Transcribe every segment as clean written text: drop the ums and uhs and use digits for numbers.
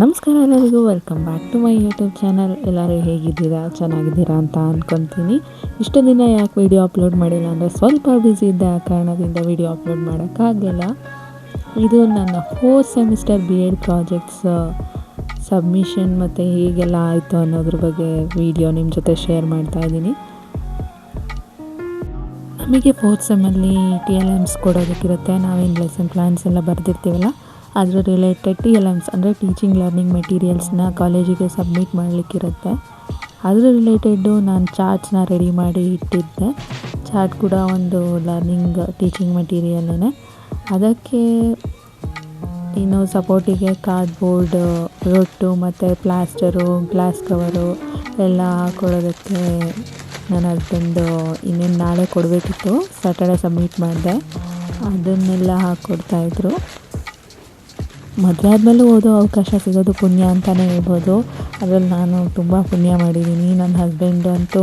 ನಮಸ್ಕಾರ ಎಲ್ಲರಿಗೂ, welcome back to my YouTube channel. ಎಲ್ಲರೂ ಹೇಗಿದ್ದೀರಾ? ಚೆನ್ನಾಗಿದ್ದೀರಾ ಅಂತ ಅಂದ್ಕೊತೀನಿ. ಇಷ್ಟು ದಿನ ಯಾಕೆ ವಿಡಿಯೋ ಅಪ್ಲೋಡ್ ಮಾಡಿಲ್ಲ ಅಂದರೆ ಸ್ವಲ್ಪ ಬ್ಯುಸಿ ಇದ್ದೆ. ಆ ಕಾರಣದಿಂದ ವಿಡಿಯೋ ಅಪ್ಲೋಡ್ ಮಾಡೋಕ್ಕಾಗಲಿಲ್ಲ. ಇದು ನನ್ನ 4th semester BEd projects submission ಮತ್ತು ಹೀಗೆಲ್ಲ ಆಯಿತು ಅನ್ನೋದ್ರ ಬಗ್ಗೆ ವಿಡಿಯೋ ನಿಮ್ಮ ಜೊತೆ ಶೇರ್ ಮಾಡ್ತಾ ಇದ್ದೀನಿ. ನಮಗೆ 4th ಸೆಮ್ಮಲ್ಲಿ TLMs ಕೊಡೋದಕ್ಕಿರುತ್ತೆ. ನಾವೇನು ಲೆಸನ್ ಪ್ಲ್ಯಾನ್ಸ್ ಎಲ್ಲ ಬರೆದಿರ್ತೀವಲ್ಲ, ಅದರ ರಿಲೇಟೆಡ್ TLMs ಅಂದರೆ ಟೀಚಿಂಗ್ ಲರ್ನಿಂಗ್ ಮೆಟೀರಿಯಲ್ಸ್ನ ಕಾಲೇಜಿಗೆ ಸಬ್ಮಿಟ್ ಮಾಡಲಿಕ್ಕಿರುತ್ತೆ. ಅದರ ರಿಲೇಟೆಡ್ಡು ನಾನು ಚಾರ್ಟ್ಸ್ನ ರೆಡಿ ಮಾಡಿ ಇಟ್ಟಿದ್ದೆ. ಚಾರ್ಟ್ ಕೂಡ ಒಂದು ಲರ್ನಿಂಗ್ ಟೀಚಿಂಗ್ ಮೆಟೀರಿಯಲ್ಲೇ. ಅದಕ್ಕೆ ಇನ್ನು ಸಪೋರ್ಟಿಗೆ ಕಾರ್ಡ್ಬೋರ್ಡ್, ರೊಟ್ಟು ಮತ್ತು ಪ್ಲಾಸ್ಟರು, ಗ್ಲಾಸ್ ಕವರು ಎಲ್ಲ ಹಾಕ್ಕೊಡೋದಕ್ಕೆ ನನ್ನ ಹಸ್ಬೆಂಡು ಇನ್ನೇನು ನಾಳೆ ಕೊಡಬೇಕಿತ್ತು. ಸ್ಯಾಟರ್ಡೆ ಸಬ್ಮಿಟ್ ಮಾಡಿದೆ. ಅದನ್ನೆಲ್ಲ ಹಾಕ್ಕೊಡ್ತಾಯಿದ್ರು. ಮದುವೆ ಆದಮೇಲೂ ಓದೋ ಅವಕಾಶ ಸಿಗೋದು ಪುಣ್ಯ ಅಂತಲೇ ಹೇಳ್ಬೋದು. ಅದರಲ್ಲಿ ನಾನು ತುಂಬ ಪುಣ್ಯ ಮಾಡಿದ್ದೀನಿ. ನನ್ನ ಹಸ್ಬೆಂಡು ಅಂತೂ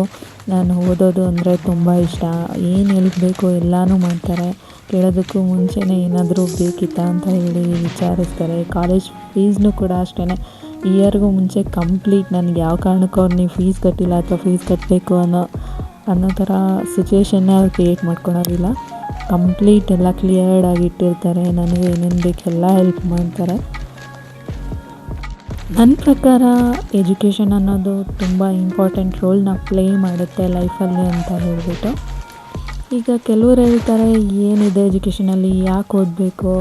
ನಾನು ಓದೋದು ಅಂದರೆ ತುಂಬ ಇಷ್ಟ. ಏನು ಹೆಲ್ಪ್ ಬೇಕು ಎಲ್ಲನೂ ಮಾಡ್ತಾರೆ. ಕೇಳೋದಕ್ಕೂ ಮುಂಚೆನೇ ಏನಾದರೂ ಬೇಕಿತ್ತಾ ಅಂತ ಹೇಳಿ ವಿಚಾರಿಸ್ತಾರೆ. ಕಾಲೇಜ್ ಫೀಸ್ನೂ ಕೂಡ ಅಷ್ಟೇ, ಇಯರ್ಗೂ ಮುಂಚೆ ಕಂಪ್ಲೀಟ್ ನನಗೆ ಯಾವ ಕಾರಣಕ್ಕೂ ಅವ್ರು ನೀವು ಫೀಸ್ ಕಟ್ಟಿಲ್ಲ ಅಥವಾ ಫೀಸ್ ಕಟ್ಟಬೇಕು ಅನ್ನೋ ಥರ ಸಿಚುವೇಶನ್ನೇ ಅವ್ರು ಕ್ರಿಯೇಟ್ ಮಾಡ್ಕೊಳೋದಿಲ್ಲ. ಕಂಪ್ಲೀಟ್ ಎಲ್ಲ ಕ್ಲಿಯರ್ಡಾಗಿ ಇಟ್ಟಿರ್ತಾರೆ. ನನಗೆ ಏನೇನು ಬೇಕೆಲ್ಲ ಹೆಲ್ಪ್ ಮಾಡ್ತಾರೆ. ನನ್ನ ಪ್ರಕಾರ ಎಜುಕೇಷನ್ ಅನ್ನೋದು ತುಂಬ ಇಂಪಾರ್ಟೆಂಟ್ ರೋಲ್ನ ಪ್ಲೇ ಮಾಡುತ್ತೆ ಲೈಫಲ್ಲಿ ಅಂತ ಹೇಳಿಬಿಟ್ಟು. ಈಗ ಕೆಲವ್ರು ಹೇಳ್ತಾರೆ, ಏನಿದೆ ಎಜುಕೇಷನಲ್ಲಿ, ಯಾಕೆ ಓದಬೇಕು,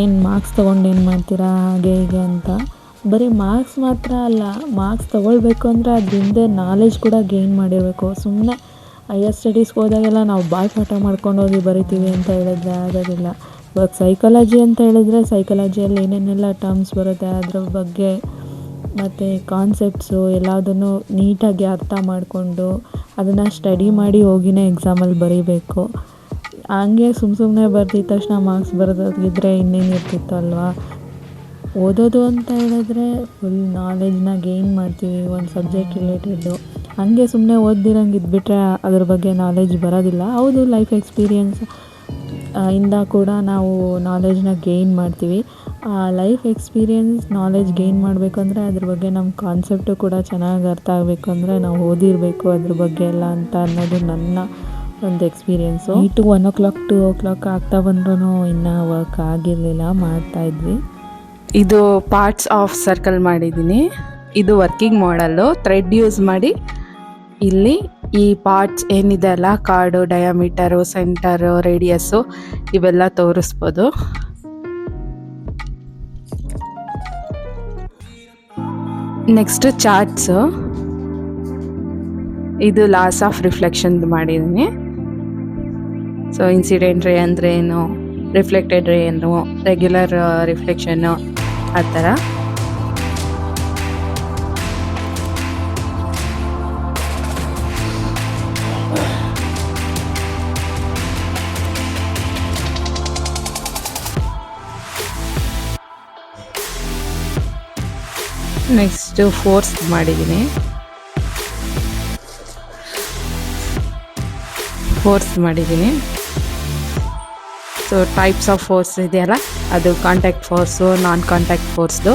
ಏನು ಮಾರ್ಕ್ಸ್ ತೊಗೊಂಡು ಏನು ಮಾಡ್ತೀರಾ, ಹಾಗೆ ಹೀಗೆ ಅಂತ. ಬರೀ ಮಾರ್ಕ್ಸ್ ಮಾತ್ರ ಅಲ್ಲ, ಮಾರ್ಕ್ಸ್ ತೊಗೊಳ್ಬೇಕು ಅಂದರೆ ಅದರಿಂದ ನಾಲೆಜ್ ಕೂಡ ಗೇನ್ ಮಾಡಿರಬೇಕು. ಸುಮ್ಮನೆ ಹೈಯರ್ ಸ್ಟಡೀಸ್ಗೆ ಹೋದಾಗೆಲ್ಲ ನಾವು ಬಾಯ್ಪಾಠ ಮಾಡ್ಕೊಂಡು ಹೋಗಿ ಬರಿತೀವಿ ಅಂತ ಹೇಳಿದ್ರೆ ಆಗೋದಿಲ್ಲ. ಇವಾಗ ಸೈಕಾಲಜಿ ಅಂತ ಹೇಳಿದ್ರೆ ಸೈಕಾಲಜಿಯಲ್ಲಿ ಏನೇನೆಲ್ಲ ಟರ್ಮ್ಸ್ ಬರುತ್ತೆ ಅದ್ರ ಬಗ್ಗೆ ಮತ್ತು ಕಾನ್ಸೆಪ್ಟ್ಸು ಎಲ್ಲದನ್ನು ನೀಟಾಗಿ ಅರ್ಥ ಮಾಡಿಕೊಂಡು ಅದನ್ನು ಸ್ಟಡಿ ಮಾಡಿ ಹೋಗಿನೇ ಎಕ್ಸಾಮಲ್ಲಿ ಬರೀಬೇಕು. ಹಂಗೆ ಸುಮ್ಮನೆ ಬರ್ದಿದ್ದ ತಕ್ಷಣ ಮಾರ್ಕ್ಸ್ ಬರೋದಾಗಿದ್ದರೆ ಇನ್ನೇನು ಇರ್ತಿತ್ತು ಅಲ್ವಾ. ಓದೋದು ಅಂತ ಹೇಳಿದ್ರೆ ಫುಲ್ ನಾಲೆಜ್ನ ಗೇನ್ ಮಾಡ್ತೀವಿ ಒಂದು ಸಬ್ಜೆಕ್ಟ್ ರಿಲೇಟೆಡ್ಡು. ಹಾಗೆ ಸುಮ್ಮನೆ ಓದ್ದಿರಂಗೆ ಇದ್ಬಿಟ್ರೆ ಅದ್ರ ಬಗ್ಗೆ ನಾಲೆಜ್ ಬರೋದಿಲ್ಲ. ಹೌದು, ಲೈಫ್ ಎಕ್ಸ್ಪೀರಿಯನ್ಸ್ ಇಂದ ಕೂಡ ನಾವು ನಾಲೆಜ್ನ ಗೇನ್ ಮಾಡ್ತೀವಿ. ಆ ಲೈಫ್ ಎಕ್ಸ್ಪೀರಿಯನ್ಸ್ ನಾಲೆಜ್ ಗೇನ್ ಮಾಡಬೇಕು ಅಂದರೆ ಅದ್ರ ಬಗ್ಗೆ ನಮ್ಮ ಕಾನ್ಸೆಪ್ಟು ಕೂಡ ಚೆನ್ನಾಗಿ ಅರ್ಥ ಆಗಬೇಕು ಅಂದರೆ ನಾವು ಓದಿರಬೇಕು ಅದ್ರ ಬಗ್ಗೆ ಎಲ್ಲ ಅಂತ ಅನ್ನೋದು ನನ್ನ ಒಂದು ಎಕ್ಸ್ಪೀರಿಯೆನ್ಸು. 1 o'clock 2 o'clock ಆಗ್ತಾ ಬಂದ್ರೂ ಇನ್ನೂ ವರ್ಕ್ ಆಗಿರಲಿಲ್ಲ, ಮಾಡ್ತಾಯಿದ್ವಿ. ಇದು ಪಾರ್ಟ್ಸ್ ಆಫ್ ಸರ್ಕಲ್ ಮಾಡಿದ್ದೀನಿ. ಇದು ವರ್ಕಿಂಗ್ ಮಾಡಲ್ಲು. ಥ್ರೆಡ್ ಯೂಸ್ ಮಾಡಿ ಇಲ್ಲಿ ಈ ಪಾರ್ಟ್ಸ್ ಏನಿದೆ ಅಲ್ಲ, ಕಾರ್ಡು, ಡಯಾಮೀಟರು, ಸೆಂಟರು, ರೇಡಿಯಸ್ಸು ಇವೆಲ್ಲ ತೋರಿಸ್ಬೋದು. Next charts. ಇದು ಲಾಸ್ ಆಫ್ ರಿಫ್ಲೆಕ್ಷನ್ದು ಮಾಡಿದ್ದೀನಿ. ಸೊ ಇನ್ಸಿಡೆಂಟ್ ರೇ ಅಂದರೆ ಏನು, ರಿಫ್ಲೆಕ್ಟೆಡ್ ರೇ ಏನು, ರೆಗ್ಯುಲರ್ ರಿಫ್ಲೆಕ್ಷನ್ನು, ಆ ಥರ. ನೆಕ್ಸ್ಟು ಫೋರ್ಸ್ ಮಾಡಿದ್ದೀನಿ. ಸೊ ಟೈಪ್ಸ್ ಆಫ್ ಫೋರ್ಸ್ ಇದೆಯಲ್ಲ, ಅದು ಕಾಂಟ್ಯಾಕ್ಟ್ ಫೋರ್ಸು, ನಾನ್ ಕಾಂಟ್ಯಾಕ್ಟ್ ಫೋರ್ಸ್ದು.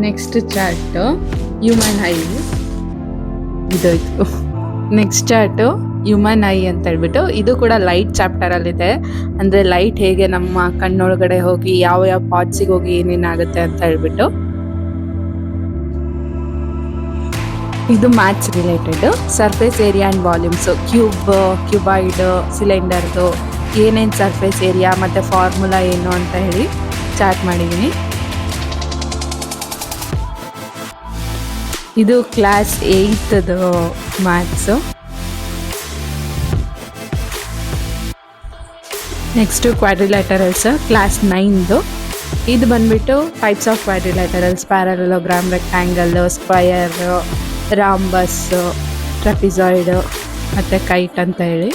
Next chart human eye. Next chart human eye ಅಂತ ಹೇಳ್ಬಿಟ್ಟು, ಇದು ಕೂಡ ಲೈಟ್ ಚಾಪ್ಟರಲ್ಲಿದೆ. ಅಂದರೆ ಲೈಟ್ ಹೇಗೆ ನಮ್ಮ ಕಣ್ಣೊಳಗಡೆ ಹೋಗಿ ಯಾವ ಯಾವ ಪಾರ್ಟ್ಸಿಗೆ ಹೋಗಿ ಏನೇನಾಗುತ್ತೆ ಅಂತ ಹೇಳ್ಬಿಟ್ಟು. ಇದು maths related. Surface area and volumes, cuboid, ಸಿಲಿಂಡರ್ದು ಏನೇನು ಸರ್ಫೇಸ್ ಏರಿಯಾ ಮತ್ತು ಫಾರ್ಮುಲಾ ಏನು ಅಂತ ಹೇಳಿ ಚಾರ್ಟ್ ಮಾಡಿದ್ದೀನಿ. ಇದು ಕ್ಲಾಸ್ 8ದು ಮ್ಯಾಥ್ಸು. ನೆಕ್ಸ್ಟು ಕ್ವಾಡ್ರಿಲ್ಯಾಟರಲ್ಸ್, ಕ್ಲಾಸ್ 9ದು. ಇದು ಬಂದುಬಿಟ್ಟು types of quadrilaterals: parallelogram, rectangle, square, rhombus, trapezoid ಮತ್ತು ಕೈಟ್ ಅಂತ ಹೇಳಿ.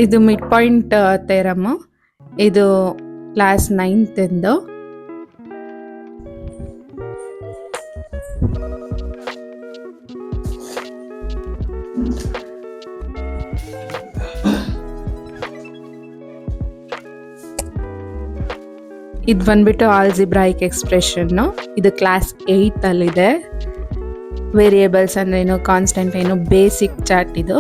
ಇದು ಮಿಡ್ ಪಾಯಿಂಟ್ ಥೆರಮ್. ಇದು ಕ್ಲಾಸ್ 9th ಇಂದು. ಇದು ಬಂದ್ಬಿಟ್ಟು ಆಲ್ಜಿಬ್ರಾಯಿಕ್ ಎಕ್ಸ್ಪ್ರೆಷನ್ನು. ಇದು ಕ್ಲಾಸ್ 8 ಅಲ್ಲಿದೆ. ವೇರಿಯೇಬಲ್ಸ್ ಅಂದ್ರೆ ಏನು, ಕಾನ್ಸ್ಟೆಂಟ್ ಏನು, ಬೇಸಿಕ್ ಚಾರ್ಟ್ ಇದು.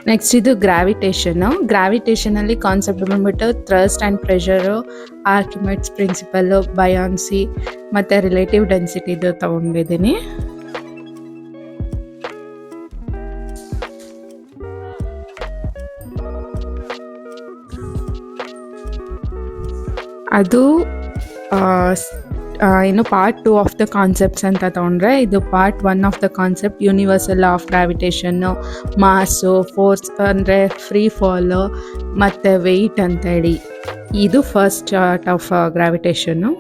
ನೆಕ್ಸ್ಟ್ ಇದು ಗ್ರಾವಿಟೇಷನ್ ಅಲ್ಲಿ ಕಾನ್ಸೆಪ್ಟ್ ಬಂದ್ಬಿಟ್ಟು ಥ್ರಸ್ಟ್ ಆ್ಯಂಡ್ ಪ್ರೆಷರು, ಆರ್ಕಿಮಿಡ್ಸ್ ಪ್ರಿನ್ಸಿಪಲ್ಲು, ಬಯಾನ್ಸಿ ಮತ್ತು ರಿಲೇಟಿವ್ ಡೆನ್ಸಿಟಿದು ತಗೊಂಡಿದ್ದೀನಿ. ಅದು ಏನು ಪಾರ್ಟ್ 2 ಆಫ್ ದ ಕಾನ್ಸೆಪ್ಟ್ಸ್ ಅಂತ ತಗೊಂಡ್ರೆ, ಇದು part 1 of the concept universal of gravitation, mass, force ಅಂದರೆ ಫ್ರೀ ಫಾಲು ಮತ್ತು ವೆಯ್ಟ್ ಅಂತೇಳಿ. ಇದು ಫಸ್ಟ್ ಚಾರ್ಟ್ ಆಫ್ ಗ್ರಾವಿಟೇಷನ್ನು.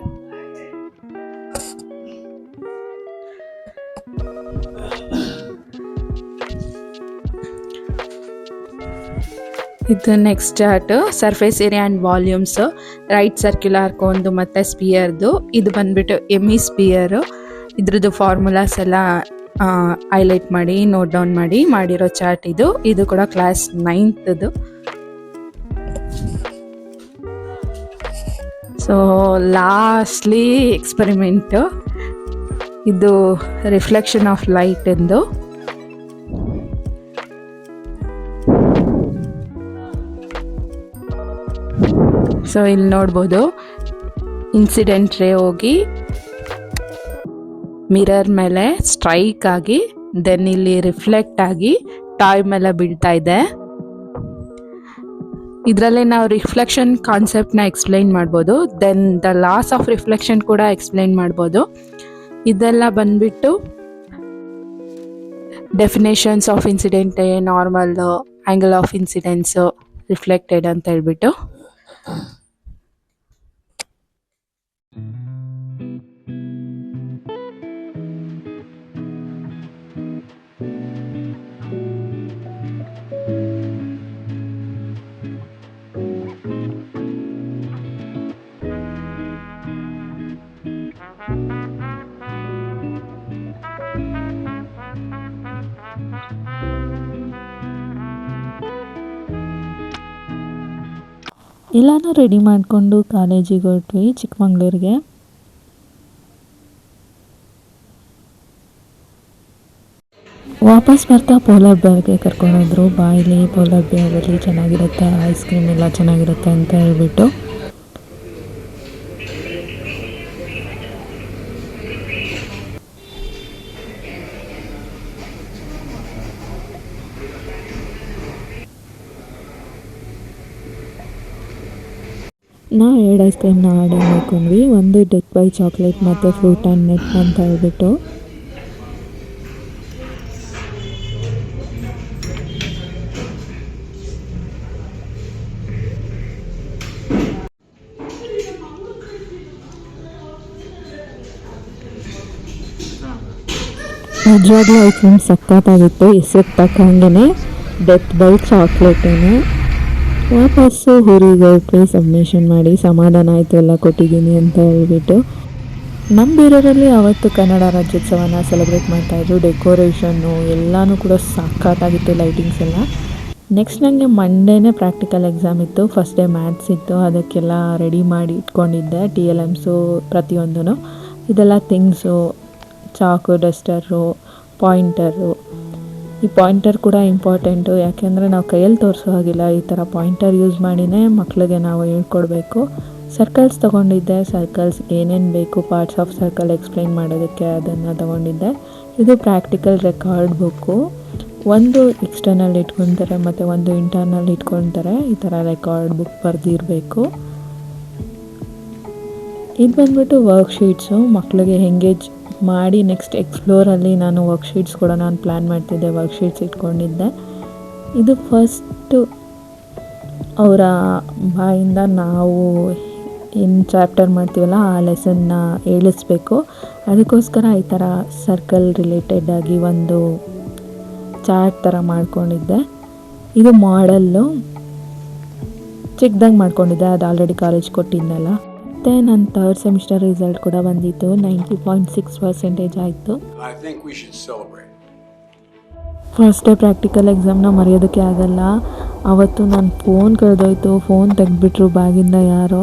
ಇದು next chart surface area and volumes, right circular ಕೋನ್ದು ಮತ್ತು ಸ್ಪಿಯರ್ದು. ಇದು ಬಂದ್ಬಿಟ್ಟು ಎಮಿಸ್ಪಿಯರು. ಇದ್ರದ್ದು ಫಾರ್ಮುಲಾಸ್ ಎಲ್ಲ ಹೈಲೈಟ್ ಮಾಡಿ ನೋಟ್ ಡೌನ್ ಮಾಡಿರೋ ಚಾರ್ಟ್ ಇದು. ಇದು ಕೂಡ class 9th. So lastly experiment. ಇದು ರಿಫ್ಲೆಕ್ಷನ್ ಆಫ್ ಲೈಟ್ ಎಂದು. ಸೊ ಇಲ್ಲಿ ನೋಡ್ಬೋದು, ಇನ್ಸಿಡೆಂಟ್ ರೇ ಹೋಗಿ ಮಿರರ್ ಮೇಲೆ ಸ್ಟ್ರೈಕ್ ಆಗಿ ದೆನ್ ಇಲ್ಲಿ ರಿಫ್ಲೆಕ್ಟ್ ಆಗಿ ಟಾಯ್ ಮೇಲೆ ಬೀಳ್ತಾ ಇದೆ. ಇದರಲ್ಲೇ ನಾವು ರಿಫ್ಲೆಕ್ಷನ್ ಕಾನ್ಸೆಪ್ಟ್ನ ಎಕ್ಸ್ಪ್ಲೈನ್ ಮಾಡ್ಬೋದು, then the laws of reflection ಕೂಡ ಎಕ್ಸ್ಪ್ಲೈನ್ ಮಾಡ್ಬೋದು. ಇದೆಲ್ಲ ಬಂದ್ಬಿಟ್ಟು definitions of incident, normal, angle of incidence, reflected ಅಂತ ಹೇಳ್ಬಿಟ್ಟು. ಎಲ್ಲನೂ ರೆಡಿ ಮಾಡಿಕೊಂಡು ಕಾಲೇಜಿಗೆ ಹೊರಟ್ವಿ, ಚಿಕ್ಕಮಂಗ್ಳೂರಿಗೆ. ವಾಪಸ್ ಬರ್ತಾ ಪೋಲಾರ್ ಬೇರ್ಗೆ ಕರ್ಕೊಂಡೋದ್ರು. ಬಾಯಿಲಿ ಪೋಲಾರ್ ಬೇರಲ್ಲಿ ಚೆನ್ನಾಗಿರುತ್ತೆ, ಐಸ್ ಕ್ರೀಮ್ ಎಲ್ಲ ಚೆನ್ನಾಗಿರುತ್ತೆ ಅಂತ ಹೇಳ್ಬಿಟ್ಟು. ನಾವು 2 ಐಸ್ ಕ್ರೀಮ್ನ ಆರ್ಡರ್ ಮಾಡ್ಕೊಂಡ್ವಿ. ಒಂದು ಡೆತ್ ಬೈ ಚಾಕ್ಲೇಟ್ ಮತ್ತು ಫ್ರೂಟ್ ಆ್ಯಂಡ್ ನೆಟ್ ಅಂತ ಹೇಳ್ಬಿಟ್ಟು. ನಿಜವಾಗ್ಲೂ ಐಸ್ ಕ್ರೀಮ್ ಸಕ್ಕತ್ತಾಗಿತ್ತು. ಹೆಸರು ತಕ್ಕಂಗೆ ಡೆತ್ ಬೈ ಚಾಕ್ಲೇಟೇನು. ವಾಪಸ್ಸು ಊರಿಗೆ ಹೊರಟ್ವಿ, ಸಬ್ಮಿಷನ್ ಮಾಡಿ ಸಮಾಧಾನ ಆಯಿತು ಎಲ್ಲ ಕೊಟ್ಟಿದ್ದೀನಿ ಅಂತ ಹೇಳ್ಬಿಟ್ಟು. ನಮ್ಮ ಬೇರೆಯವರಲ್ಲಿ ಅವತ್ತು ಕನ್ನಡ ರಾಜ್ಯೋತ್ಸವನ ಸೆಲೆಬ್ರೇಟ್ ಮಾಡ್ತಾಯಿದ್ರು. ಡೆಕೋರೇಷನ್ನು ಎಲ್ಲನೂ ಕೂಡ ಸಕ್ಕತ್ತಾಗಿತ್ತು, ಲೈಟಿಂಗ್ಸ್ ಎಲ್ಲ. ನೆಕ್ಸ್ಟ್ ನನಗೆ ಮಂಡೇನೇ ಪ್ರಾಕ್ಟಿಕಲ್ ಎಕ್ಸಾಮ್ ಇತ್ತು. ಫಸ್ಟ್ ಡೇ ಮ್ಯಾಥ್ಸ್ ಇತ್ತು, ಅದಕ್ಕೆಲ್ಲ ರೆಡಿ ಮಾಡಿ ಇಟ್ಕೊಂಡಿದ್ದೆ. TLMಸು ಪ್ರತಿಯೊಂದೂ. ಇದೆಲ್ಲ ಥಿಂಗ್ಸು, ಚಾಕು, ಡಸ್ಟರು, ಪಾಯಿಂಟರು. ಈ ಪಾಯಿಂಟರ್ ಕೂಡ ಇಂಪಾರ್ಟೆಂಟು, ಯಾಕೆಂದರೆ ನಾವು ಕೈಯಲ್ಲಿ ತೋರಿಸೋ ಹಾಗಿಲ್ಲ. ಈ ಥರ ಪಾಯಿಂಟರ್ ಯೂಸ್ ಮಾಡಿನೇ ಮಕ್ಕಳಿಗೆ ನಾವು ಹೇಳ್ಕೊಡ್ಬೇಕು. ಸರ್ಕಲ್ಸ್ ತೊಗೊಂಡಿದ್ದೆ. ಸರ್ಕಲ್ಸ್ ಏನೇನು ಬೇಕು, ಪಾರ್ಟ್ಸ್ ಆಫ್ ಸರ್ಕಲ್ ಎಕ್ಸ್ಪ್ಲೈನ್ ಮಾಡೋದಕ್ಕೆ ಅದನ್ನು ತೊಗೊಂಡಿದ್ದೆ. ಇದು ಪ್ರಾಕ್ಟಿಕಲ್ ರೆಕಾರ್ಡ್ ಬುಕ್ಕು. ಒಂದು ಎಕ್ಸ್ಟರ್ನಲ್ ಇಟ್ಕೊತಾರೆ ಮತ್ತು ಒಂದು ಇಂಟರ್ನಲ್ ಇಟ್ಕೊತಾರೆ. ಈ ಥರ ರೆಕಾರ್ಡ್ ಬುಕ್ ಬರೆದಿರಬೇಕು. ಇದು ಬಂದ್ಬಿಟ್ಟು ವರ್ಕ್ಶೀಟ್ಸು, ಮಕ್ಕಳಿಗೆ ಎಂಗೇಜ್ ಮಾಡಿ ನೆಕ್ಸ್ಟ್ ಎಕ್ಸ್ಪ್ಲೋರಲ್ಲಿ ನಾನು ವರ್ಕ್ಶೀಟ್ಸ್ ಕೂಡ ನಾನು ಪ್ಲ್ಯಾನ್ ಮಾಡ್ತಿದ್ದೆ, ವರ್ಕ್ಶೀಟ್ಸ್ ಇಟ್ಕೊಂಡಿದ್ದೆ. ಇದು ಫಸ್ಟು ಅವರ ಬಾಯಿಂದ ನಾವು ಏನು ಚಾಪ್ಟರ್ ಮಾಡ್ತೀವಲ್ಲ ಆ ಲೆಸನ್ನ ಹೇಳಿಸ್ಬೇಕು. ಅದಕ್ಕೋಸ್ಕರ ಈ ಥರ ಸರ್ಕಲ್ ರಿಲೇಟೆಡ್ ಆಗಿ ಒಂದು ಚಾರ್ಟ್ ಥರ ಮಾಡ್ಕೊಂಡಿದ್ದೆ. ಇದು ಮಾಡಲ್ಲು ಚಿಕ್ಕದಾಗಿ ಮಾಡ್ಕೊಂಡಿದ್ದೆ, ಅದು ಆಲ್ರೆಡಿ ಕಾಲೇಜ್ ಕೊಟ್ಟಿದ್ನಲ್ಲ. ಮತ್ತು ನನ್ನ 3rd ಸೆಮಿಸ್ಟರ್ ರಿಸಲ್ಟ್ ಕೂಡ ಬಂದಿತ್ತು, 90.6% ಆಯಿತು. ಫಸ್ಟ್ ಡೇ ಪ್ರಾಕ್ಟಿಕಲ್ ಎಕ್ಸಾಮ್ನ ಮರೆಯೋದಕ್ಕೆ ಆಗಲ್ಲ. ಅವತ್ತು ನನ್ನ ಫೋನ್ ಕಳೆದೋಯ್ತು, ಫೋನ್ ತೆಗೆದ್ಬಿಟ್ರು ಬ್ಯಾಗಿಂದ ಯಾರೋ.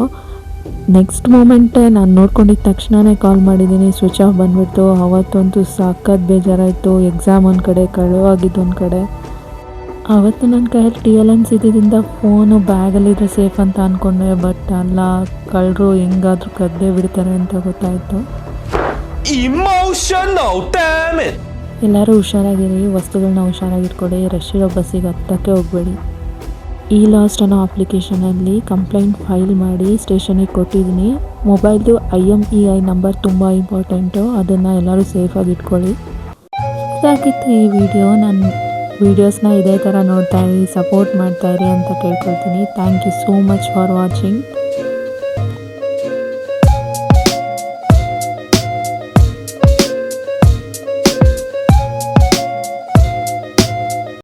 ನೆಕ್ಸ್ಟ್ ಮೂಮೆಂಟೇ ನಾನು ನೋಡ್ಕೊಂಡಿದ್ದ ತಕ್ಷಣವೇ ಕಾಲ್ ಮಾಡಿದ್ದೀನಿ, ಸ್ವಿಚ್ ಆಫ್ ಬಂದುಬಿಡ್ತು. ಅವತ್ತಂತೂ ಸಖತ್ ಬೇಜಾರಾಯಿತು. ಎಕ್ಸಾಮ್ ಒಂದು ಕಡೆ, ಕಳುವಾಗಿದ್ದು ಒಂದು ಕಡೆ. ಆವತ್ತು ನನ್ನ ಕೈಯಲ್ಲಿ TLNs ಇದ್ದಿದ್ದರಿಂದ ಫೋನು ಬ್ಯಾಗಲ್ಲಿದ್ದರೆ ಸೇಫ್ ಅಂತ ಅಂದ್ಕೊಂಡೆ, ಬಟ್ ಅಲ್ಲ, ಕಳ್ಳರು ಹೆಂಗಾದರೂ ಕದ್ದೇ ಬಿಡ್ತಾರೆ ಅಂತ ಗೊತ್ತಾಯಿತು. ಎಲ್ಲರೂ ಹುಷಾರಾಗಿರಿ, ವಸ್ತುಗಳನ್ನ ಹುಷಾರಾಗಿಟ್ಕೊಳ್ಳಿ, ರಶ್ ಇರೋ ಬಸ್ಸಿಗೆ ಹತ್ತಕ್ಕೆ ಹೋಗಬೇಡಿ. ಲಾಸ್ಟ್ ಅನ್ನೋ ಅಪ್ಲಿಕೇಶನಲ್ಲಿ ಕಂಪ್ಲೇಂಟ್ ಫೈಲ್ ಮಾಡಿ ಸ್ಟೇಷನಿಗೆ ಕೊಟ್ಟಿದ್ದೀನಿ. ಮೊಬೈಲ್ದು IMEI ನಂಬರ್ ತುಂಬ ಇಂಪಾರ್ಟೆಂಟು, ಅದನ್ನು ಎಲ್ಲರೂ ಸೇಫಾಗಿ ಇಟ್ಕೊಳ್ಳಿ. ಇದಾಗಿತ್ತು ಈ ವಿಡಿಯೋ. ನನ್ನ ವೀಡಿಯೋಸ್ನ ಇದೇ ಥರ ನೋಡ್ತಾಯಿರಿ, ಸಪೋರ್ಟ್ ಮಾಡ್ತಾಯಿರಿ ಅಂತ ಕೇಳ್ಕೊಳ್ತೀನಿ. Thank you so much for watching.